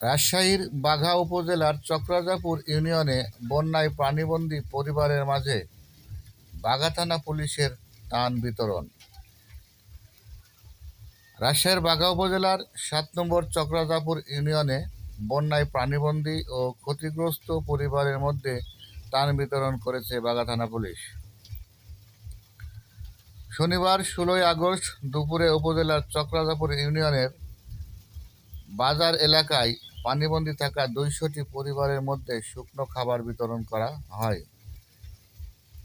রাজশাহীর বাঘা উপজেলার চকরাজাপুর ইউনিয়নে বন্যায় প্রাণীবন্দী পরিবারের মাঝে বাঘা থানা পুলিশের ত্রাণ বিতরণ। রাজশাহীর বাঘা উপজেলার ৭ নম্বর চকরাজাপুর ইউনিয়নে বন্যায় প্রাণীবন্দী ও ক্ষতিগ্রস্ত পরিবারের মধ্যে ত্রাণ বিতরণ করেছে বাঘা থানা পুলিশ। শনিবার ১৬ আগস্ট দুপুরে উপজেলার চকরাজাপুর ইউনিয়নের বাজার এলাকায় পানিবন্দী থাকা ২০০টি পরিবারের মধ্যে শুকনো খাবার বিতরণ করা হয়।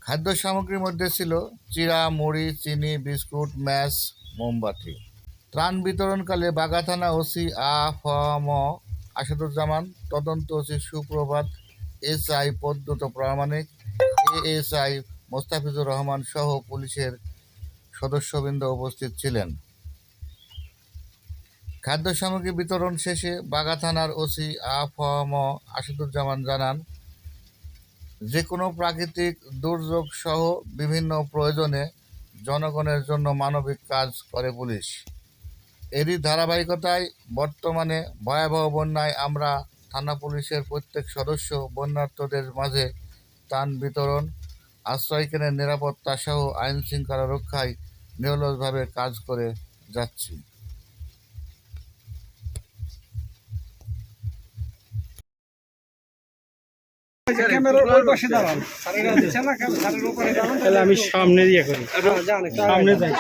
খাদ্য সামগ্রীর মধ্যে ছিল চিড়া, মুড়ি, চিনি, বিস্কুট, ম্যাচ, মোমবাতি। ত্রাণ বিতরণকালে বাঘা থানা ওসি আ.ফ.ম. আসাদুজ্জামান, তদন্ত ওসি সুপ্রভাত, এসআই পদ্মত প্রামাণিক, এএসআই মোস্তাফিজুর রহমান সহ পুলিশের সদস্যবৃন্দ উপস্থিত ছিলেন। খাদ্য সামগ্রী বিতরণ শেষে বাঘা থানার ওসি আ.ফ.ম. আসাদুজ্জামান জানান, যে কোনো প্রাকৃতিক দুর্যোগ সহ বিভিন্ন প্রয়োজনে জনগণের জন্য মানবিক কাজ করে পুলিশ। এরই ধারাবাহিকতায় বর্তমানে ভয়াবহ বন্যায় আমরা থানা পুলিশের প্রত্যেক সদস্য বন্যার্তদের মাঝে ত্রাণ বিতরণ, আশ্রয়কেন্দ্রের নিরাপত্তা সহ আইন শৃঙ্খলা রক্ষায় নিরলসভাবে কাজ করে যাচ্ছি। আমি সামনে দিয়ে করি, সামনে যাই।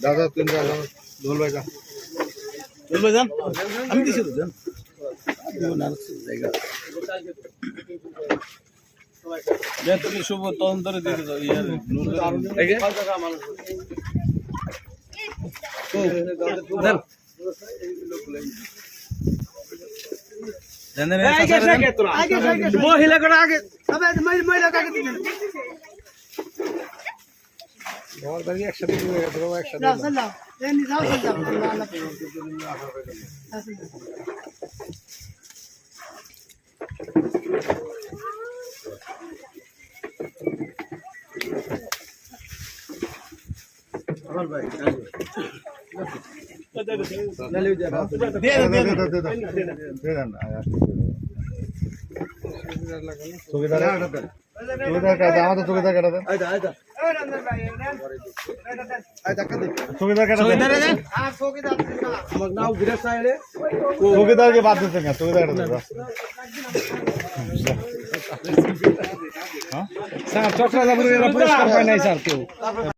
দাদা তুমি যান, আমি দিছি তো যান। তুমি শুভ তদন্তরে দিতে যাও। মহিলা করে আগে চৌকিদারকে বাদ দিচ্ছেন না, চৌকিদার স্যার চক্রাজাপুরের পুরস্কার পায় নাই স্যার কেউ।